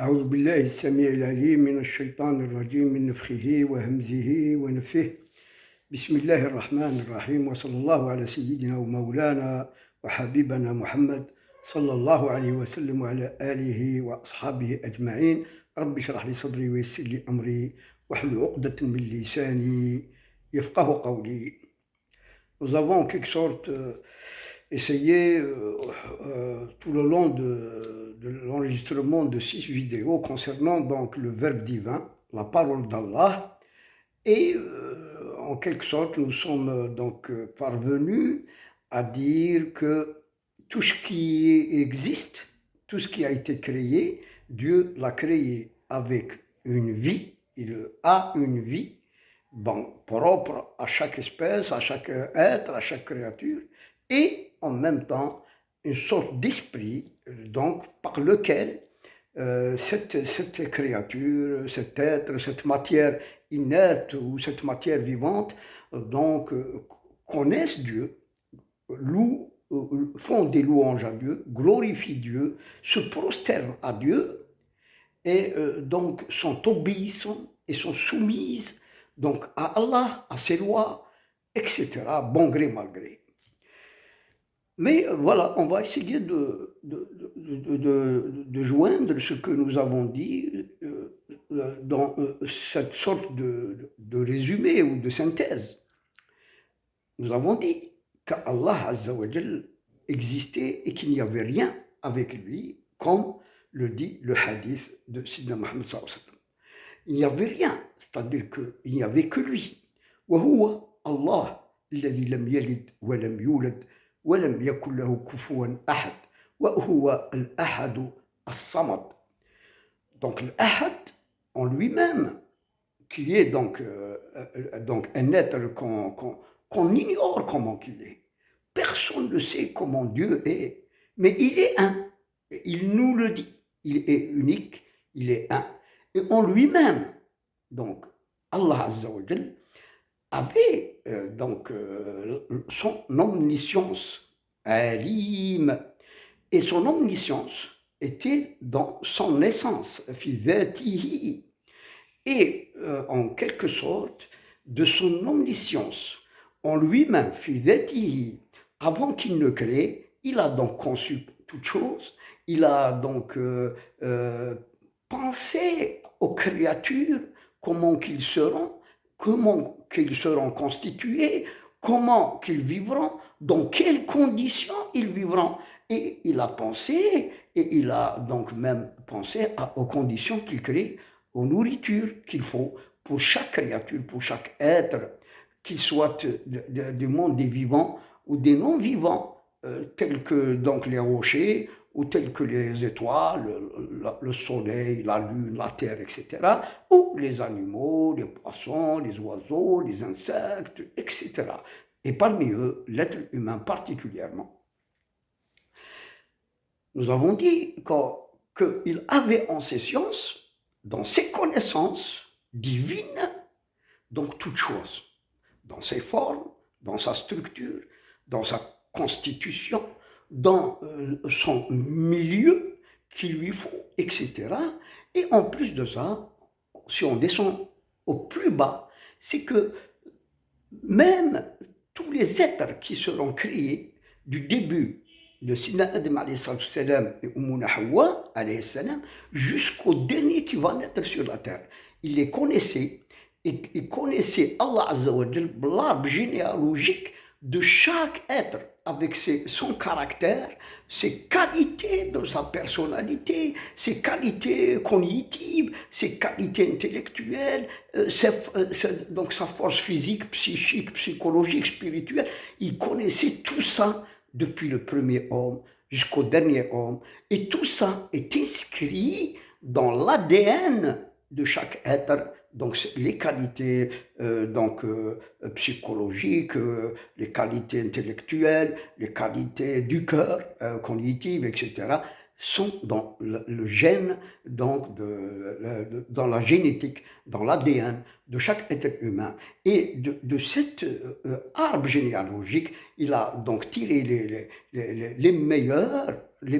أعوذ بالله السميع العليم من الشيطان الرجيم من نفخه وهمزه ونفثه بسم الله الرحمن الرحيم وصلى الله على سيدنا ومولانا وحبيبنا محمد صلى الله عليه وسلم وعلى آله وأصحابه أجمعين. رب اشرح لي صدري ويسر لي أمري واحلل عقدة من لساني يفقه قولي. Nous avons en quelque sorte essayé tout le long de l'enregistrement de 6 vidéos concernant donc le verbe divin, la parole d'Allah, et en quelque sorte nous sommes donc parvenus à dire que tout ce qui existe, tout ce qui a été créé, Dieu l'a créé avec une vie, il a une vie, bon, propre à chaque espèce, à chaque être, à chaque créature, et en même temps une sorte d'esprit donc par lequel cette créature, cet être, cette matière inerte ou cette matière vivante donc connaissent Dieu, font des louanges à Dieu, glorifient Dieu, se prosternent à Dieu et donc sont obéissants et sont soumises donc à Allah, à ses lois, etc., bon gré, mal gré. Mais voilà, on va essayer de joindre ce que nous avons dit dans cette sorte de résumé ou de synthèse. Nous avons dit qu'Allah Azza wa Jal existait et qu'il n'y avait rien avec lui, comme le dit le hadith de Sidna Muhammad sallallahu alayhi wa sallam. Il n'y avait rien, c'est-à-dire qu'il n'y avait que lui. وهو الله الذي لم يلد ولم يولد ولم يكن له كفوا أحد وهو الأحد الصمد. Donc l'Ahad en lui-même, qui est donc un être qu'on ignore comment il est. Personne ne sait comment Dieu est, mais il est un. Il nous le dit. Il est unique, il est un. Et en lui-même, donc, Allah Azza wa Jal avait son omniscience, alim, et son omniscience était dans son essence, fi dhatihi, et en quelque sorte de son omniscience en lui-même, fi dhatihi, avant qu'il ne crée, il a donc conçu toute chose, il a donc pensé aux créatures, comment qu'ils seront constitués, comment qu'ils vivront, dans quelles conditions ils vivront. Et il a pensé, et il a donc même pensé aux conditions qu'il crée, aux nourritures qu'il faut pour chaque créature, pour chaque être, qu'il soit du monde des vivants ou des non-vivants, tels que donc les rochers, ou tels que les étoiles, le soleil, la lune, la terre, etc., ou les animaux, les poissons, les oiseaux, les insectes, etc. Et parmi eux, l'être humain particulièrement. Nous avons dit qu'il avait en ses sciences, dans ses connaissances divines, donc toutes choses, dans ses formes, dans sa structure, dans sa constitution, dans son milieu qu'il lui faut, etc. Et en plus de ça, si on descend au plus bas, c'est que même tous les êtres qui seront créés du début de Sina Adam et Ummuna Hawa jusqu'au dernier qui va naître sur la terre, il les connaissait, et il connaissait Allah Azza wa Jal, l'arbre généalogique de chaque être, avec son caractère, ses qualités de sa personnalité, ses qualités cognitives, ses qualités intellectuelles, donc sa force physique, psychique, psychologique, spirituelle. Il connaissait tout ça depuis le premier homme jusqu'au dernier homme. Et tout ça est inscrit dans l'ADN de chaque être. Donc les qualités psychologiques, les qualités intellectuelles, les qualités du cœur, cognitives, etc. sont dans le gène, donc dans la génétique, dans l'ADN de chaque être humain. Et de cet arbre généalogique, il a donc tiré les meilleurs, les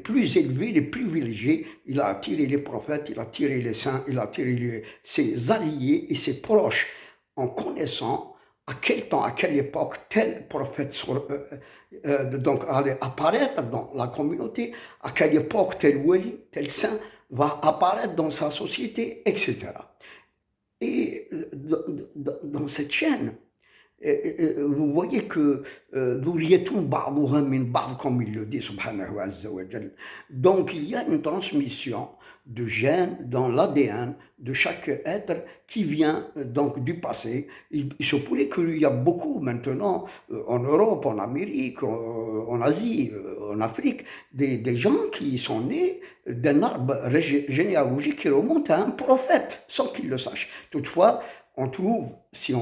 plus élevés, les privilégiés. Il a tiré les prophètes, il a tiré les saints, il a tiré ses alliés et ses proches, en connaissant à quel temps, à quelle époque tel prophète donc allait apparaître dans la communauté, à quelle époque tel wali, tel saint va apparaître dans sa société, etc. Et dans cette chaîne, vous voyez que ذُرِّيَّةٌ بَعْضُهَا مِنْ بَعْضٍ, comme il le dit, subhanahu azza wa jal. Donc il y a une transmission de gènes dans l'ADN de chaque être qui vient donc du passé. Il se pourrait qu'il y a beaucoup maintenant en Europe, en Amérique, en Asie, en Afrique, des gens qui sont nés d'un arbre généalogique qui remonte à un prophète sans qu'ils le sachent. Toutefois, on trouve, si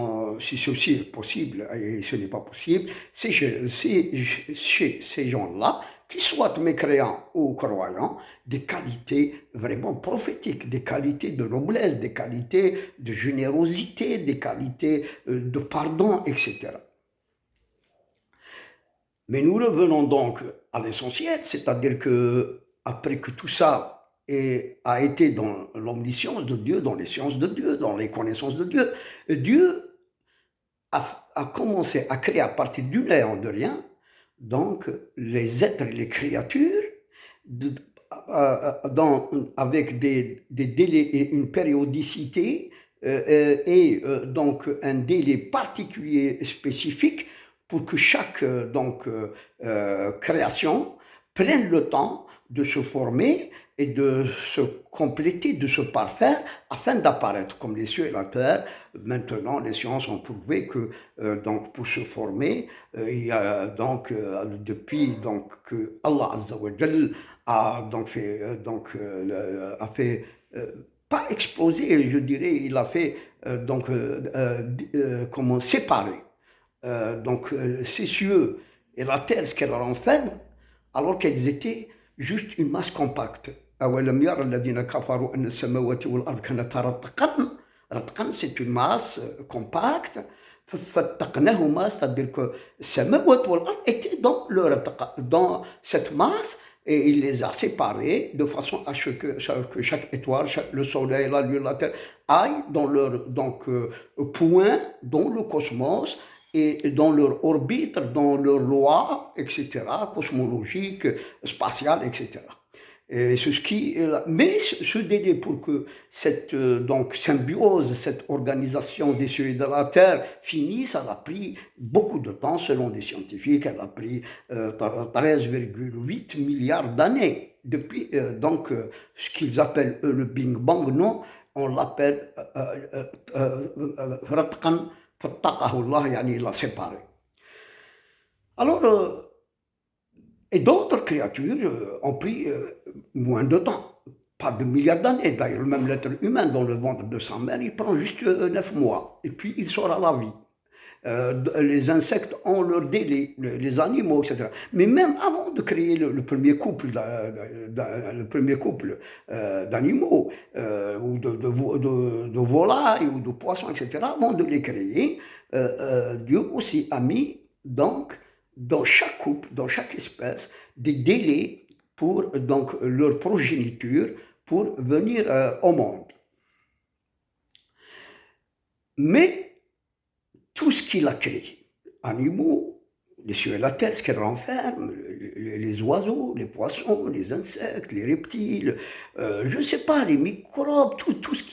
ceci est possible, et ce n'est pas possible, c'est chez ces gens-là, qui soient mécréants ou croyants, des qualités vraiment prophétiques, des qualités de noblesse, des qualités de générosité, des qualités de pardon, etc. Mais nous revenons donc à l'essentiel, c'est-à-dire que après que tout ça a été dans l'omniscience de Dieu, dans les sciences de Dieu, dans les connaissances de Dieu, Dieu a commencé à créer à partir du néant de rien, donc les êtres, les créatures, avec des délais et une périodicité et donc un délai particulier spécifique pour que chaque création prenne le temps de se former et de se compléter, de se parfaire, afin d'apparaître comme les cieux et la terre. Maintenant, les sciences ont prouvé que donc pour se former, il y a donc depuis donc que Allah Azza wa Jal a donc fait pas exploser, je dirais, il a fait comment séparer ces cieux et la terre, ce qu'elle renferme, alors qu'elles étaient juste une masse compacte. أَوَلَمْ يَرَ الَّذِينَ كَفَرُوا أَنَّ السَّمَاوَاتِ وَالْأَرْضَ كَانَتَا رَتْقًا. Ratqan, c'est une masse compacte. فَفَتَّقْنَاهُمَا, c'est-à-dire que السَّمَاوَاتِ وَالْأَرْض étaient dans cette masse, et il les a séparés de façon à ce que chaque étoile, le soleil, la lune, la terre, aillent dans leur point, dans le cosmos, et dans leur orbite, dans leur loi, etc., cosmologique, spatiale, etc. Et c'est ce qui, mais ce délai pour que cette symbiose, cette organisation des cieux et de la terre finisse, ça a pris beaucoup de temps selon des scientifiques. Elle a pris 13,8 milliards d'années depuis ce qu'ils appellent eux, le Big Bang. Non, on l'appelle Ratqan Fattaqahullah, yani il l'a séparé. Alors, et d'autres créatures ont pris moins de temps, pas de milliards d'années. D'ailleurs, même l'être humain dans le ventre de sa mère, il prend juste 9 mois, et puis il sort à la vie. Les insectes ont leur délai, les animaux, etc. Mais même avant de créer le premier couple d'animaux, ou de volailles, ou de poissons, etc., avant de les créer, Dieu aussi a mis donc dans chaque couple, dans chaque espèce, des délais pour donc leur progéniture, pour venir au monde. Mais tout ce qu'il a créé, animaux, les cieux et la terre, ce qu'elle renferme, les oiseaux, les poissons, les insectes, les reptiles, je ne sais pas, les microbes, tout ce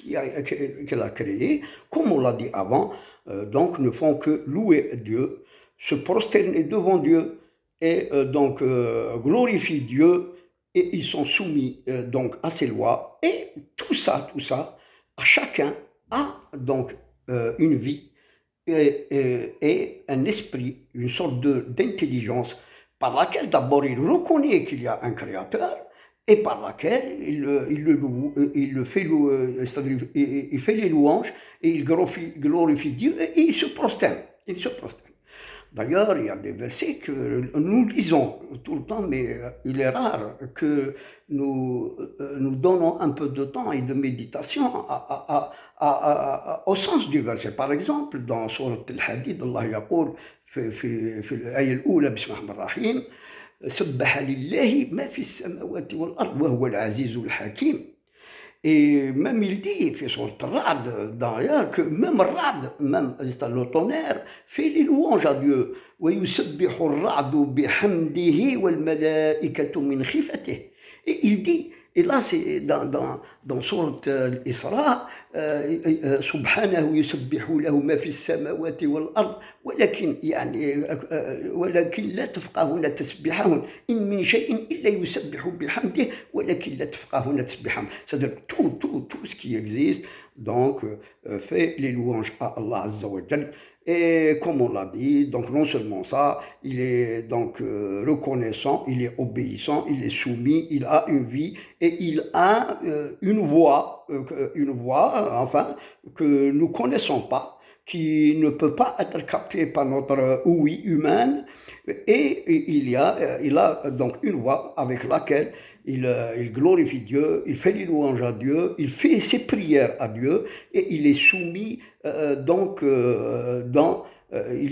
qu'elle a créé, comme on l'a dit avant, donc ne font que louer Dieu, se prosterner devant Dieu et glorifient Dieu, et ils sont soumis donc à ses lois, et tout ça, à chacun a donc une vie et un esprit, une sorte d'intelligence par laquelle d'abord il reconnaît qu'il y a un créateur, et par laquelle il fait les louanges, et il glorifie Dieu, et il se prosterne. D'ailleurs, il y a des versets que nous lisons tout le temps, mais il est rare que nous donnons un peu de temps et de méditation au sens du verset. Par exemple, dans Sourate Al-Hadid, Allah يقول في الآية الأولى بسم الله الرحمن الرحيم سبح لله ما في السماوات والأرض وهو العزيز الحكيم. Et même il dit, sur le Ra'd, d'ailleurs, que même Ra'd, même le tonnerre, fait les louanges à Dieu. وَيُسَبِّحُ الرَّعْدُ بِحَمْدِهِ وَالْمَلَائِكَةُ مِنْ خِيفَتِهِ. Et il dit, et là c'est dans Sourate Al-Isra, سبحانه يسبح له ما في السماوات والأرض ولكن يعني ولكن لا تفقهون تسبيحهم إن من شيء إلا يسبح بحمده ولكن لا تفقهون تسبيحهم. C'est-à-dire tout ce qui existe donc fait les louanges à Allah Azza wa Jal. Et comme on l'a dit, donc non seulement ça, il est donc reconnaissant, il est obéissant, il est soumis, il a une vie et il a une voix, enfin, que nous ne connaissons pas, qui ne peut pas être captée par notre ouïe humaine, et il a donc une voix avec laquelle il glorifie Dieu, il fait les louanges à Dieu, il fait ses prières à Dieu, et il est soumis il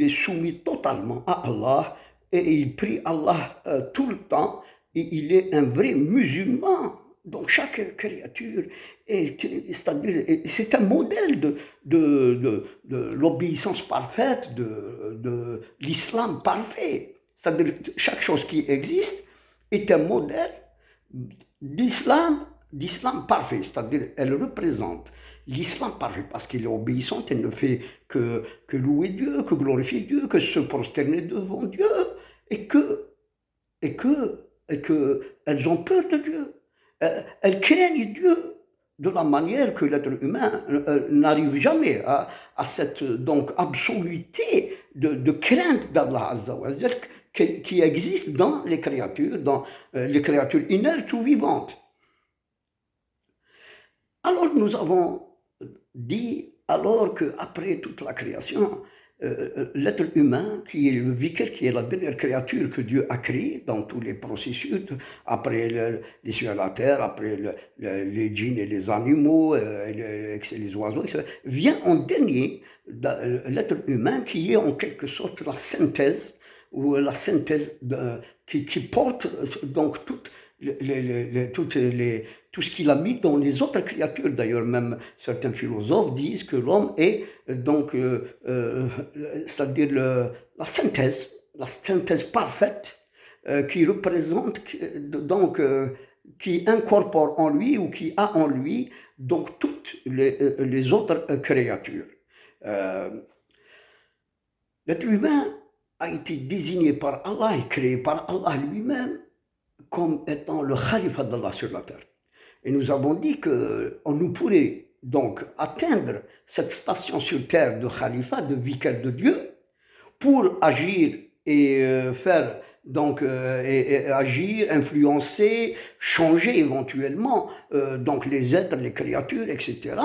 est soumis totalement à Allah, et il prie Allah tout le temps, et il est un vrai musulman. Donc chaque créature c'est-à-dire, c'est un modèle de l'obéissance parfaite, de l'islam parfait. C'est-à-dire chaque chose qui existe est un modèle d'islam parfait. C'est-à-dire elle représente l'islam parfait parce qu'elle est obéissante, elle ne fait que louer Dieu, que glorifier Dieu, que se prosterner devant Dieu et que elles ont peur de Dieu. Elles craignent Dieu de la manière que l'être humain n'arrive jamais à cette donc absoluté de crainte d'Allah Azza wa Jal qui existe dans les créatures inertes ou vivantes. Alors nous avons dit alors qu'après toute la création, l'être humain, qui est le vicaire, qui est la dernière créature que Dieu a créée dans tous les processus, après les cieux et la terre, après les djinns et les animaux, les oiseaux, etc., vient en dernier l'être humain qui est en quelque sorte la synthèse, ou la synthèse qui porte donc tout ce qu'il a mis dans les autres créatures. D'ailleurs, même certains philosophes disent que l'homme est donc, c'est-à-dire la synthèse parfaite qui représente, donc, qui incorpore en lui ou qui a en lui donc toutes les autres créatures. L'être humain a été désigné par Allah et créé par Allah lui-même comme étant le khalifa d'Allah sur la terre. Et nous avons dit qu'on nous pourrait donc atteindre cette station sur terre de khalifa, de vicaire de Dieu, pour agir et faire donc et agir, influencer, changer éventuellement donc les êtres, les créatures, etc.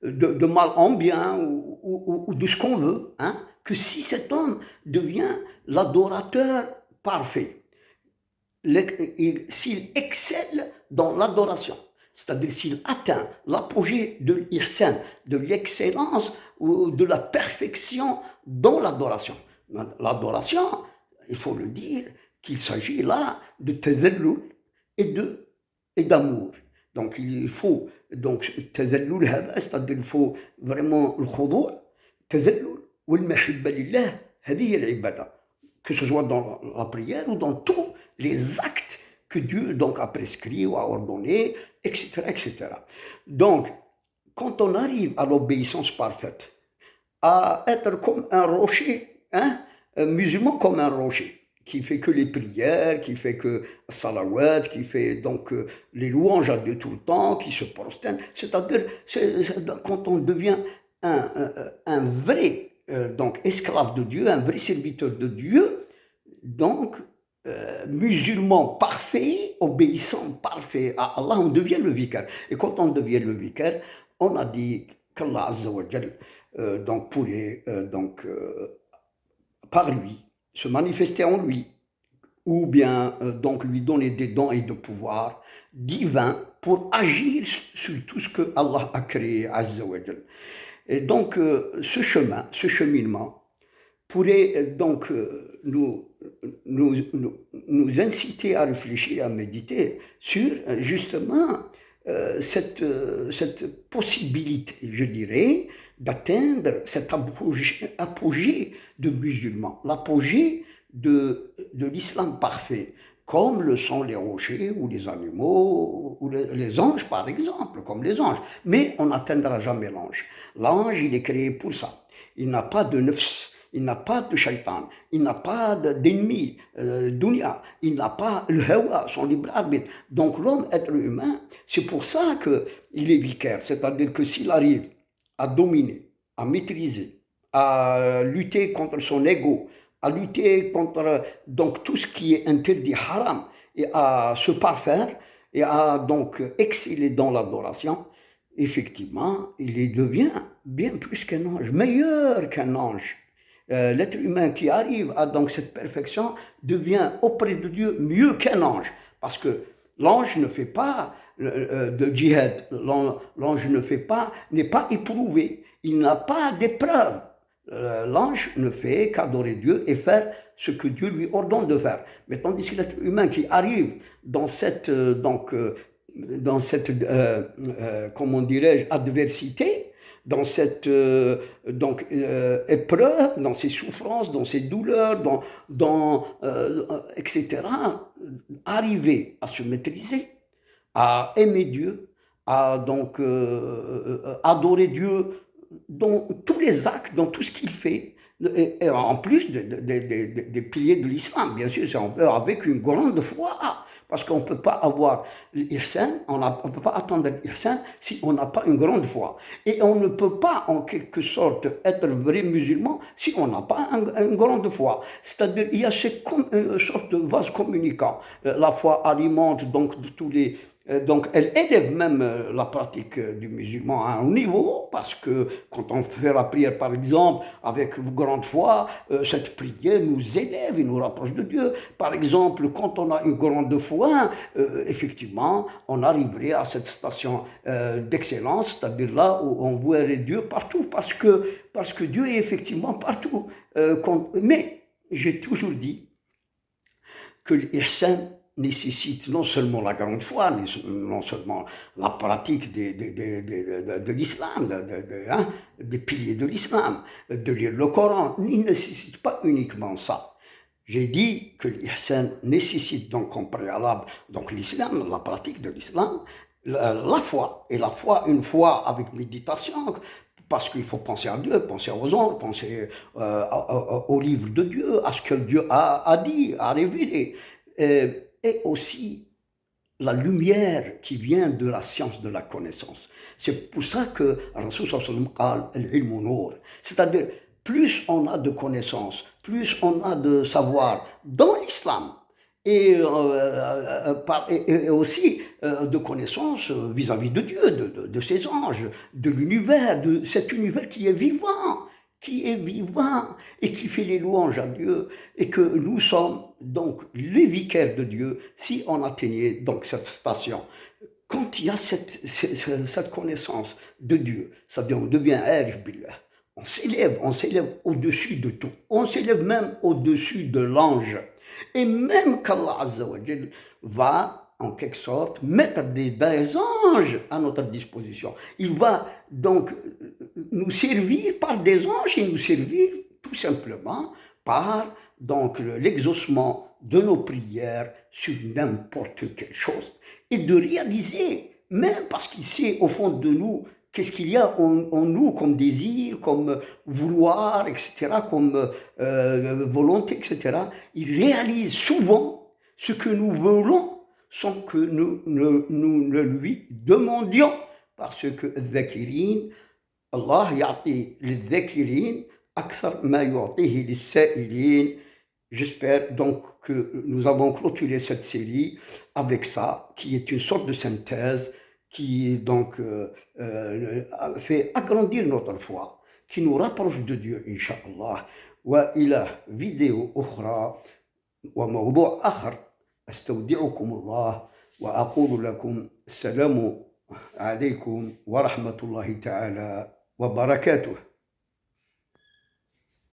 De mal en bien ou de ce qu'on veut, hein, que si cet homme devient l'adorateur parfait, s'il excelle dans l'adoration, c'est-à-dire s'il atteint l'apogée de l'ihsan, de l'excellence ou de la perfection dans l'adoration. L'adoration, il faut le dire, qu'il s'agit là de tadallul et d'amour. Donc il faut tadallul, c'est-à-dire il faut vraiment le khudu', tadallul wal mahibba lillah, hadi hiya al-ibada, que ce soit dans la prière ou dans tous les actes que Dieu donc a prescrits ou a ordonnés, etc., etc. Donc, quand on arrive à l'obéissance parfaite, à être comme un rocher, hein, un musulman comme un rocher, qui fait que les prières, qui fait que salawat, qui fait donc les louanges à Dieu tout le temps, qui se prosterne, c'est-à-dire quand on devient un vrai donc esclave de Dieu, un vrai serviteur de Dieu, donc musulman parfait, obéissant parfait à Allah, on devient le vicaire. Et quand on devient le vicaire, on a dit qu'Allah Azza wa Jal donc pourrait donc par lui, se manifester en lui, ou bien donc lui donner des dons et de pouvoir divins pour agir sur tout ce que Allah a créé, Azza wa Jal. Et donc ce chemin, ce cheminement pourrait donc nous inciter à réfléchir, à méditer sur justement cette possibilité, je dirais, d'atteindre cet apogée de musulmans, l'apogée de l'islam parfait, comme le sont les rochers ou les animaux ou les anges, par exemple, comme les anges. Mais on n'atteindra jamais l'ange. L'ange, il est créé pour ça. Il n'a pas de nefs. Il n'a pas de shaitan, il n'a pas d'ennemi, dunya, il n'a pas le hawa, son libre arbitre. Donc l'homme, être humain, c'est pour ça qu'il est vicaire. C'est-à-dire que s'il arrive à dominer, à maîtriser, à lutter contre son ego, à lutter contre donc, tout ce qui est interdit, haram, et à se parfaire, et à donc exceller dans l'adoration, effectivement, il devient bien plus qu'un ange, meilleur qu'un ange. L'être humain qui arrive à donc cette perfection devient auprès de Dieu mieux qu'un ange. Parce que l'ange ne fait pas de djihad, l'ange n'est pas éprouvé, il n'a pas d'épreuve. L'ange ne fait qu'adorer Dieu et faire ce que Dieu lui ordonne de faire. Mais tandis que l'être humain qui arrive dans cette, comment dirais-je, adversité, dans cette épreuve, dans ses souffrances, dans ses douleurs, etc., arriver à se maîtriser, à aimer Dieu, à donc adorer Dieu dans tous les actes, dans tout ce qu'il fait, et en plus des piliers de l'islam, bien sûr, c'est avec une grande foi. Parce qu'on ne peut pas avoir l'ihsan, on ne peut pas attendre l'ihsan si on n'a pas une grande foi. Et on ne peut pas, en quelque sorte, être vrai musulman si on n'a pas une grande foi. C'est-à-dire, il y a cette sorte de vase communicant. La foi alimente donc de tous les... Donc, elle élève même la pratique du musulman à un haut niveau, parce que quand on fait la prière, par exemple, avec grande foi, cette prière nous élève et nous rapproche de Dieu. Par exemple, quand on a une grande foi, effectivement, on arriverait à cette station d'excellence, c'est-à-dire là où on verrait Dieu partout, parce que Dieu est effectivement partout. Mais j'ai toujours dit que l'ihsan nécessite non seulement la grande foi, non seulement la pratique de l'islam, des piliers de l'islam, de lire le Coran. Il ne nécessite pas uniquement ça. J'ai dit que l'ihsan nécessite donc en préalable donc l'islam, la pratique de l'islam, la foi. Et la foi, une foi avec méditation, parce qu'il faut penser à Dieu, penser aux anges, penser au livre de Dieu, à ce que Dieu a dit, a révélé. Et aussi la lumière qui vient de la science de la connaissance. C'est pour ça que Rasul sallallahu alayhi wa sallam, c'est-à-dire plus on a de connaissances, plus on a de savoir dans l'islam, et aussi de connaissances vis-à-vis de Dieu, de ses anges, de l'univers, de cet univers qui est vivant et qui fait les louanges à Dieu, et que nous sommes donc les vicaires de Dieu si on atteignait donc cette station. Quand il y a cette connaissance de Dieu, c'est-à-dire on devient arif billah, on s'élève au-dessus de tout, on s'élève même au-dessus de l'ange, et même qu'Allah Azza wa Jal va en quelque sorte mettre des anges à notre disposition. Il va donc nous servir par des anges et nous servir tout simplement par donc l'exaucement de nos prières sur n'importe quelle chose, et de réaliser, même parce qu'il sait au fond de nous qu'est-ce qu'il y a en nous comme désir, comme vouloir, etc., comme volonté, etc. Il réalise souvent ce que nous voulons sans que nous ne lui demandions, parce que dhakirin, Allah ya'ti lidhakirin akthar ma yu'tihi lis-sa'ilin. J'espère donc que nous avons clôturé cette série avec ça, qui est une sorte de synthèse qui donc fait agrandir notre foi, qui nous rapproche de Dieu, Inch'Allah. وإلى فيديو أخرى وموضوع آخر. أستودعكم الله وأقول لكم السلام عليكم ورحمة الله تعالى وبركاته.